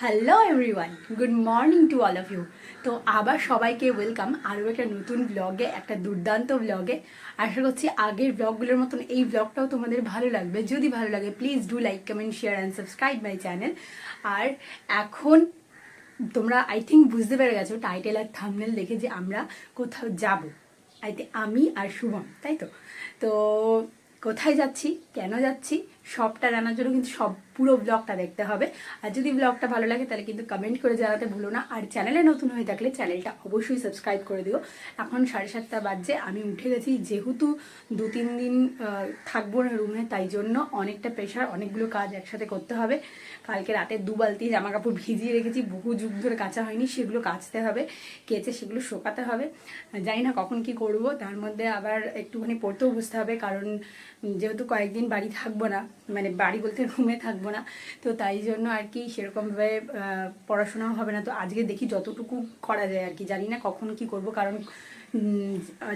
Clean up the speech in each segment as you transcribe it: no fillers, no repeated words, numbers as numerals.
Hello everyone, good morning to all of you. তো আবার সবাইকে ওয়েলকাম আরও একটা নতুন ব্লগে, একটা দুর্দান্ত ব্লগে। আশা করছি আগের ব্লগগুলোর মতন এই ব্লগটাও তোমাদের ভালো লাগবে। যদি ভালো লাগে please do like, comment, share and subscribe my channel. আর এখন তোমরা আই থিঙ্ক বুঝতে পেরে গেছো টাইটেল আর থাম্বনেল দেখে যে আমরা কোথাও যাব। আমি আর শুভম, তাই তো? তো কোথায় যাচ্ছি, কেন যাচ্ছি, সবটা জানার জন্য কিন্তু পুরো ব্লগটা দেখতে হবে। আর যদি ব্লগটা ভালো লাগে তাহলে কিন্তু কমেন্ট করে জানাতে ভুলো না। আর চ্যানেলে নতুন হয়ে থাকলে চ্যানেলটা অবশ্যই সাবস্ক্রাইব করে দিও। এখন 7:30 বাজছে, আমি উঠে গেছি। যেহেতু 2-3 দিন থাকবো না রুমে, তাই জন্য অনেকটা প্রেশার, অনেকগুলো কাজ একসাথে করতে হবে। কালকে রাতে 2 বালতি জামা কাপড় ভিজিয়ে রেখেছি, বহু যুগ ধরে কাচা হয়নি, সেগুলো কাচতে হবে, কেচে সেগুলো শোকাতে হবে। জানি না কখন কি করব। তার মধ্যে আবার একটুখানি পড়তেও বসতে হবে, কারণ যেহেতু কয়েকদিন বাড়ি থাকবো না, মানে বাড়ি বলতে রুমে থাকবো না, তো তাই জন্য আর কি সেরকমভাবে পড়াশোনাও হবে না। তো আজকে দেখি যতটুকু করা যায় আর কি, জানি না কখন কি করব, কারণ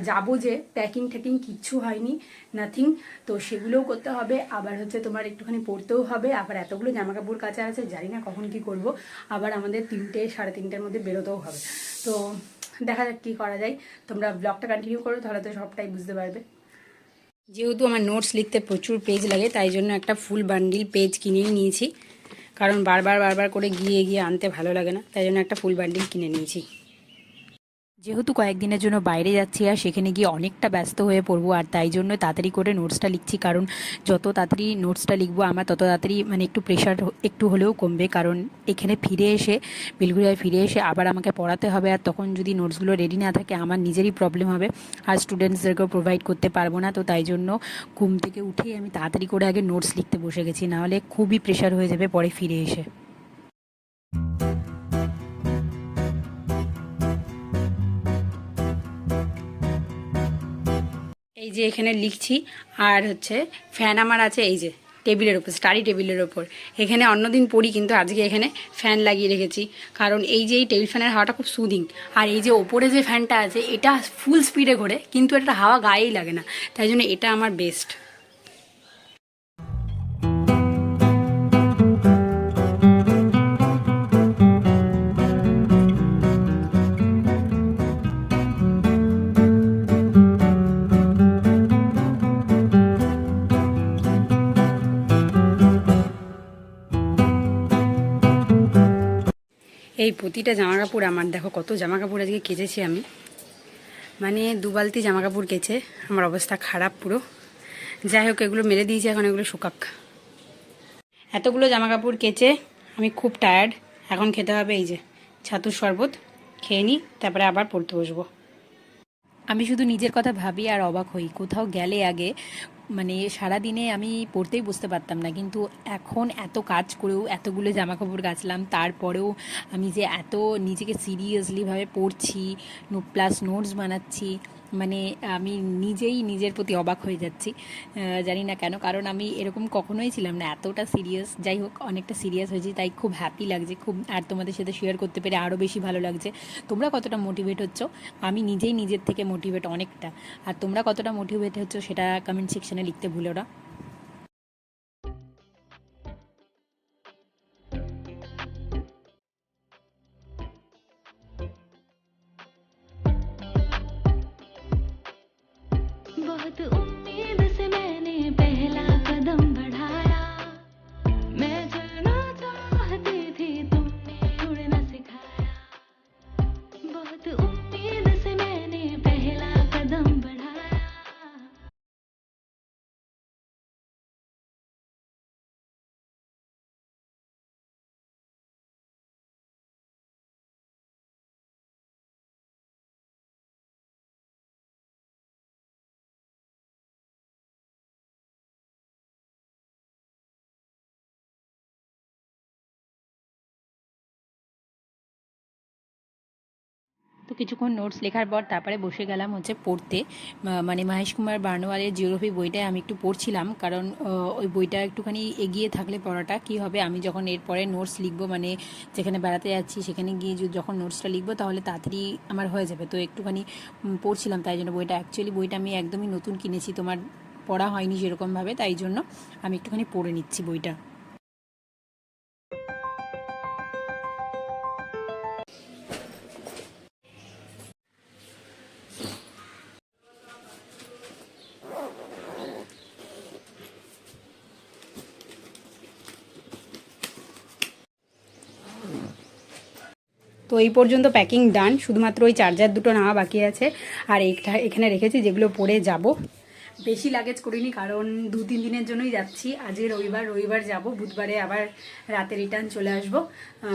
যাবো যে প্যাকিং ট্যাকিং কিচ্ছু হয়নি, নাথিং। তো সেগুলোও করতে হবে, আবার হচ্ছে তোমার একটুখানি পড়তেও হবে, আবার এতগুলো জামা কাপড় কাচা আছে, জানি না কখন কি করব। আবার আমাদের 3-3:30 মধ্যে বেরোতেও হবে। তো দেখা যাক কী করা যায়। তোমরা ব্লগটা কন্টিনিউ করো, তাহলে তো সবটাই বুঝতে পারবে। যেহেতু আমার নোটস লিখতে প্রচুর পেজ লাগে, তাই জন্য একটা ফুল বান্ডিল পেজ কিনেই নিয়েছি, কারণ বারবার করে গিয়ে গিয়ে আনতে ভালো লাগে না, তাই জন্য একটা ফুল বান্ডিল কিনে নিয়েছি। যেহেতু কয়েকদিনের জন্য বাইরে যাচ্ছি আর সেখানে গিয়ে অনেকটা ব্যস্ত হয়ে পড়বো, আর তাই জন্য তাড়াতাড়ি করে নোটসটা লিখছি, কারণ যত তাড়াতাড়ি নোটসটা লিখবো আমার তত তাড়াতাড়ি মানে একটু প্রেশার একটু হলেও কমবে। কারণ এখানে ফিরে এসে, বেলঘরিয়ায় ফিরে এসে আবার আমাকে পড়াতে হবে, আর তখন যদি নোটসগুলো রেডি না থাকে আমার নিজেরই প্রবলেম হবে, আর স্টুডেন্টসদেরকেও প্রোভাইড করতে পারবো না। তো তাই জন্য ঘুম থেকে উঠেই আমি তাড়াতাড়ি করে আগে নোটস লিখতে বসে গেছি, নাহলে খুবই প্রেশার হয়ে যাবে পরে ফিরে এসে। এই যে এখানে লিখছি, আর হচ্ছে ফ্যান আমার আছে এই যে টেবিলের ওপর, স্টাডি টেবিলের ওপর। এখানে অন্যদিন পড়ি, কিন্তু আজকে এখানে ফ্যান লাগিয়ে রেখেছি, কারণ এই যে এই টেবিল ফ্যানের হাওয়াটা খুব সুদিং। আর এই যে ওপরে যে ফ্যানটা আছে এটা ফুল স্পিডে ঘোরে, কিন্তু এটা হাওয়া গায়েই লাগে না, তাই জন্য এটা আমার বেস্ট। এই প্রতিটা জামা কাপড় আমার, দেখো কত জামা কাপড় আজকে কেচেছি আমি, মানে 2 বালতি জামা কাপড় কেচে আমার অবস্থা খারাপ পুরো। যাই হোক, এগুলো মেরে দিয়েছি, এখন এগুলো শুকাক। এতগুলো জামা কাপড় কেচে আমি খুব টায়ার্ড। এখন খেতে হবে এই যে ছাতুর শরবত, খেয়ে নিই, তারপরে আবার পড়তে বসবো। আমি শুধু নিজের কথা ভাবি আর অবাক হই, কোথাও গেলে আগে মানে সারাদিনে আমি পড়তেই বসতে পারতাম না, কিন্তু এখন এত কাজ করেও এতগুলো জামা কাপড় কাচলাম, তারপরেও আমি যে এত নিজেকে সিরিয়াসলিভাবে পড়ছি, প্লাস নোটস বানাচ্ছি, মানে আমি নিজেই নিজের প্রতি অবাক হয়ে যাচ্ছি। জানি না কেন, কারণ আমি এরকম কখনোই ছিলাম না এতটা সিরিয়াস। যাই হোক, অনেকটা সিরিয়াস হয়েছি, তাই খুব হ্যাপি লাগছে খুব, আর তোমাদের সাথে শেয়ার করতে পেরে আরও বেশি ভালো লাগছে। তোমরা কতটা মোটিভেট হচ্ছ, আমি নিজেই নিজের থেকে মোটিভেট অনেকটা, আর তোমরা কতটা মোটিভেট হচ্ছ সেটা কমেন্ট সেকশনে লিখতে ভুলো না। बहुत उम्मीद से मैंने पहला कदम बढ़ाया, मैं चलना चाहती थी तुमने उड़ना सिखाया, बहुत उम्मीद से मैंने पहला कदम बढ़ाया। তো কিছুক্ষণ নোটস লেখার পর তারপরে বসে গেলাম হচ্ছে পড়তে, মানে মহেশ কুমার বার্নওয়ালের জিওগ্রাফি বইটাই আমি একটু পড়ছিলাম, কারণ ওই বইটা একটুখানি এগিয়ে থাকলে পড়াটা কী হবে, আমি যখন এরপরে নোটস লিখবো, মানে যেখানে বেড়াতে যাচ্ছি সেখানে গিয়ে যখন নোটসটা লিখবো তাহলে তাড়াতাড়ি আমার হয়ে যাবে। তো একটুখানি পড়ছিলাম, তাই জন্য বইটা, অ্যাকচুয়ালি বইটা আমি একদমই নতুন কিনেছি, তোমার পড়া হয়নি সেরকমভাবে, তাই জন্য আমি একটুখানি পড়ে নিচ্ছি বইটা। তো এই পর্যন্ত প্যাকিং ডান, শুধুমাত্র ওই চার্জার দুটো নেওয়া বাকি আছে। আর এখানে রেখেছি, যেগুলো পরে যাব। বেশি লাগেজ করিনি, কারণ 2-3 দিনের জন্যই যাচ্ছি। আজকে রবিবার যাব, বুধবারে আবার রাতে রিটার্ন চলে আসবো,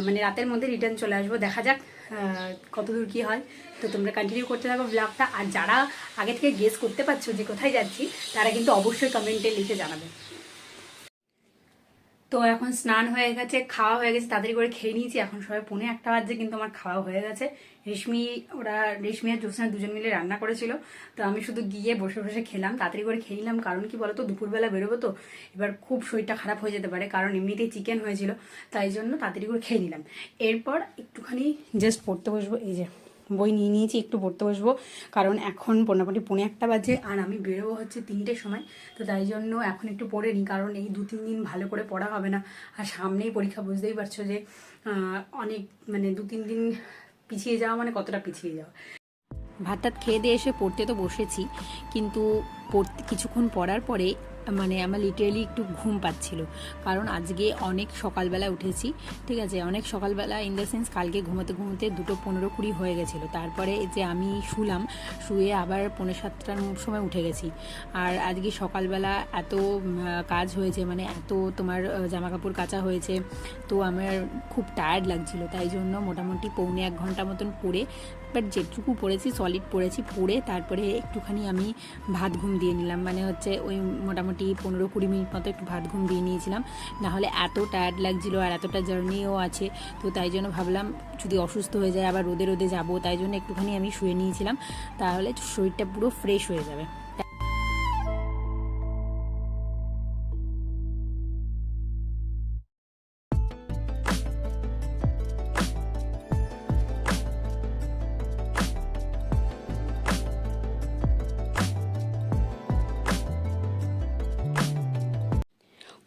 মানে রাতের মধ্যে রিটার্ন চলে আসবো। দেখা যাক কতদূর কী হয়। তো তোমরা কন্টিনিউ করতে থাকো ব্লগটা। আর যারা আগে থেকে গেস করতে পারছো যে কোথায় যাচ্ছি, তারা কিন্তু অবশ্যই কমেন্টে লিখে জানাবে। তো এখন স্নান হয়ে গেছে, খাওয়া হয়ে গেছে, তাড়াতাড়ি করে খেয়ে নিয়েছি। এখন সবাই 1:45 বাজছে, কিন্তু আমার খাওয়া হয়ে গেছে। রেশমি আর জ্যোৎস্না দুজন মিলে রান্না করেছিল, তো আমি শুধু গিয়ে বসে বসে খেলাম। তাড়াতাড়ি করে খেয়ে নিলাম, কারণ কি বলতো, দুপুরবেলা বেরোবো তো, এবার খুব শরীরটা খারাপ হয়ে যেতে পারে, কারণ এমনিতেই চিকেন হয়েছিল, তাই জন্য তাড়াতাড়ি করে খেয়ে নিলাম। এরপর একটুখানি জাস্ট পড়তে বসবো। এই যে বই নিয়ে নিয়েছি, একটু পড়তে বসবো, কারণ এখন মোটামুটি 1:45 বাজে, আর আমি বেরোবো হচ্ছে 3টের সময়। তো তাই জন্য এখন একটু পড়ে নিই, কারণ এই 2-3 দিন ভালো করে পড়া হবে না। আর সামনেই পরীক্ষা, বুঝতেই পারছো যে অনেক, মানে 2-3 দিন পিছিয়ে যাওয়া মানে কতটা পিছিয়ে যাওয়া। ভাত টাত খেয়ে দিয়ে এসে পড়তে তো বসেছি, কিন্তু কিছুক্ষণ পড়ার পরে মানে আমার লিটারেলি একটু ঘুম পাচ্ছিল, কারণ আজকে অনেক সকালবেলা উঠেছি। ঠিক আছে, অনেক সকালবেলা ইন দ্য সেন্স, কালকে ঘুমোতে 2:15-20 হয়ে গেছিলো। তারপরে যে আমি শুয়ে আবার 6:45টার সময় উঠে গেছি। আর আজকে সকালবেলা এত কাজ হয়েছে, মানে এত তোমার জামা কাপড় কাচা হয়েছে, তো আমার খুব টায়ার্ড লাগছিল। তাই জন্য মোটামুটি 1.25 ঘন্টা মতন পড়ে, বাট যেটুকু পড়েছি সলিড পড়েছি, পড়ে তারপরে একটুখানি আমি ভাত ঘুম দিয়ে নিলাম। মানে হচ্ছে ওই মোটামুটি 15-20 মিনিট মতো একটু ভাত ঘুম দিয়ে নিয়েছিলাম, নাহলে এত টায়ার্ড লাগছিল, আর এতটা জার্নিও আছে। তো তাই জন্য ভাবলাম যদি অসুস্থ হয়ে যায়, আবার রোদে রোদে যাবো, তাই জন্য একটুখানি আমি শুয়ে নিয়েছিলাম, তাহলে শরীরটা পুরো ফ্রেশ হয়ে যাবে।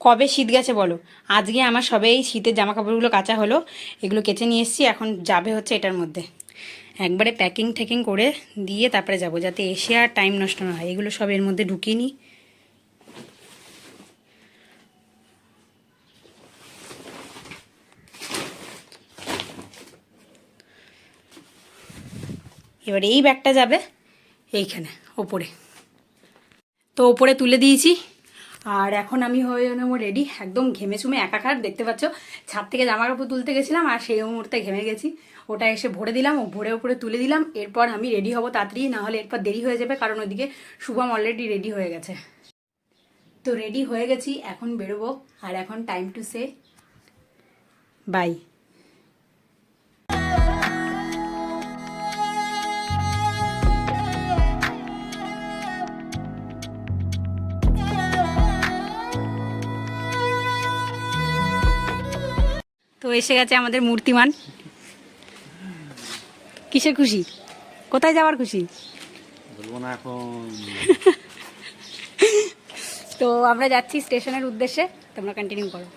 কবে শীত গেছে বলো? আজকে আমার সবে এই শীতের জামা কাপড়গুলো কাচা হলো, এগুলো কেচে নিয়ে এসেছি। এখন যাবে হচ্ছে এটার মধ্যে, একবারে প্যাকিং ঠ্যাকিং করে দিয়ে তারপরে যাব, যাতে এসে আর টাইম নষ্ট না হয়। এগুলো সব এর মধ্যে ঢুকিয়ে নিই। এবার এই ব্যাগটা যাবে এইখানে ওপরে, তো ওপরে তুলে দিয়েছি। আর এখন আমি হয়ে নেবো রেডি, একদম ঘেমে চুমে একাকার। দেখতে পাচ্ছ, ছাদ থেকে জামা কাপড় তুলতে গেছিলাম, আর সেই মুহূর্তে ঘেমে গেছি। ওটা এসে ভরে দিলাম, ও ভরে উপরে তুলে দিলাম। এরপর আমি রেডি হব তাড়াতাড়ি, না হলে এরপর দেরি হয়ে যাবে, কারণ ওইদিকে শুভম অলরেডি রেডি হয়ে গেছে। তো রেডি হয়ে গেছি, এখন বেরোবো। আর এখন টাইম টু সে বাই। তো এসে গেছে আমাদের মূর্তিমান। কিসের খুশি? কোথায় যাওয়ার খুশি? বলবো না এখন। তো আমরা যাচ্ছি স্টেশনের উদ্দেশ্যে, তোমরা কন্টিনিউ করো।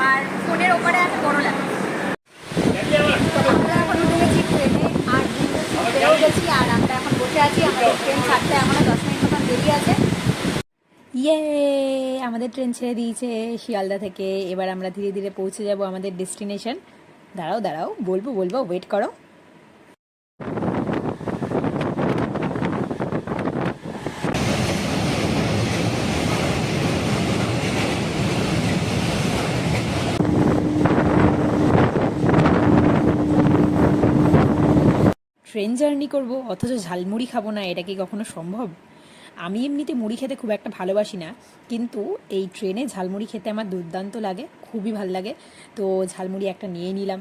আর ফোনের ওপরে আছে বড় লাগে। আমরা এখন উঠে গেছি ট্রেনে, আর বেরো গেছি, আর আমরা এখন বসে আছি। আমাদের ট্রেন ছাড়তে এখনো 10 মিনিট মতন দেরি আছে। ইয়ে, আমাদের ট্রেন ছেড়ে দিয়েছে শিয়ালদা থেকে। এবার আমরা ধীরে ধীরে পৌঁছে যাব আমাদের ডেস্টিনেশন। দাঁড়াও বলবো ওয়েট করো। ট্রেন জার্নি করব অথচ ঝালমুড়ি খাবো না, এটা কি কখনো সম্ভব? আমি এমনিতে মুড়ি খেতে খুব একটা ভালোবাসি না, কিন্তু এই ট্রেনে ঝালমুড়ি খেতে আমার দুর্দান্ত লাগে, খুবই ভাল লাগে। তো ঝালমুড়ি একটা নিয়ে নিলাম।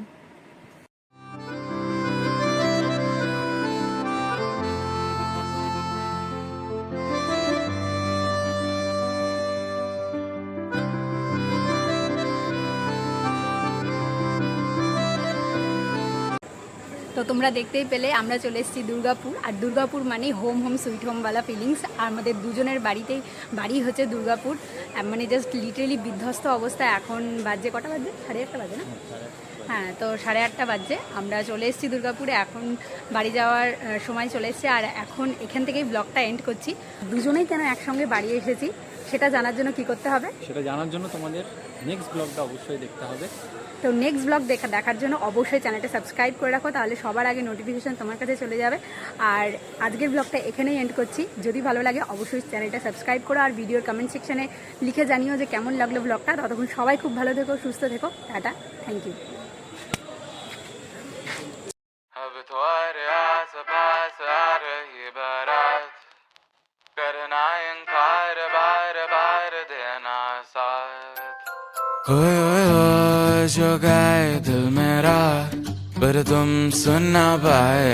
তোমরা দেখতেই পেলে আমরা চলে এসেছি দুর্গাপুর, আর দুর্গাপুর মানেই হোম হোম সুইট হোমওয়ালা ফিলিংস। আর আমাদের দুজনের বাড়ি হচ্ছে দুর্গাপুর, মানে জাস্ট লিটারেলি বিধ্বস্ত অবস্থা। এখন বাজে কটা বাজে? 8:30 বাজে না? হ্যাঁ, তো 8:30 বাজে। আমরা চলে এসেছি দুর্গাপুরে, এখন বাড়ি যাওয়ার সময় চলে এসেছি। আর এখন এখান থেকেই ব্লগটা এন্ড করছি। দুজনেই কেন একসঙ্গে বাড়ি এসেছি সেটা জানার জন্য কি করতে হবে? সেটা জানার জন্য তোমাদের নেক্সট ব্লগটা অবশ্যই দেখতে হবে। তো নেক্সট ব্লগ দেখার জন্য অবশ্যই চ্যানেলটা সাবস্ক্রাইব করে রাখো, তাহলে সবার আগে নোটিফিকেশান তোমার কাছে চলে যাবে। আর আজকের ব্লগটা এখানেই এন্ড করছি। যদি ভালো লাগে অবশ্যই চ্যানেলটা সাবস্ক্রাইব করো, আর ভিডিওর কমেন্ট সেকশনে লিখে জানিও যে কেমন লাগলো ব্লগটা। ততক্ষণ সবাই খুব ভালো থেকো, সুস্থ থেকো, টাটা, থ্যাংক ইউ। अब तुम्हारे आस पास आ रही बारात, करना इनकार बार बार देना साथ। ओए ओए ओए जो गाए दिल मेरा, पर तुम सुन ना पाए।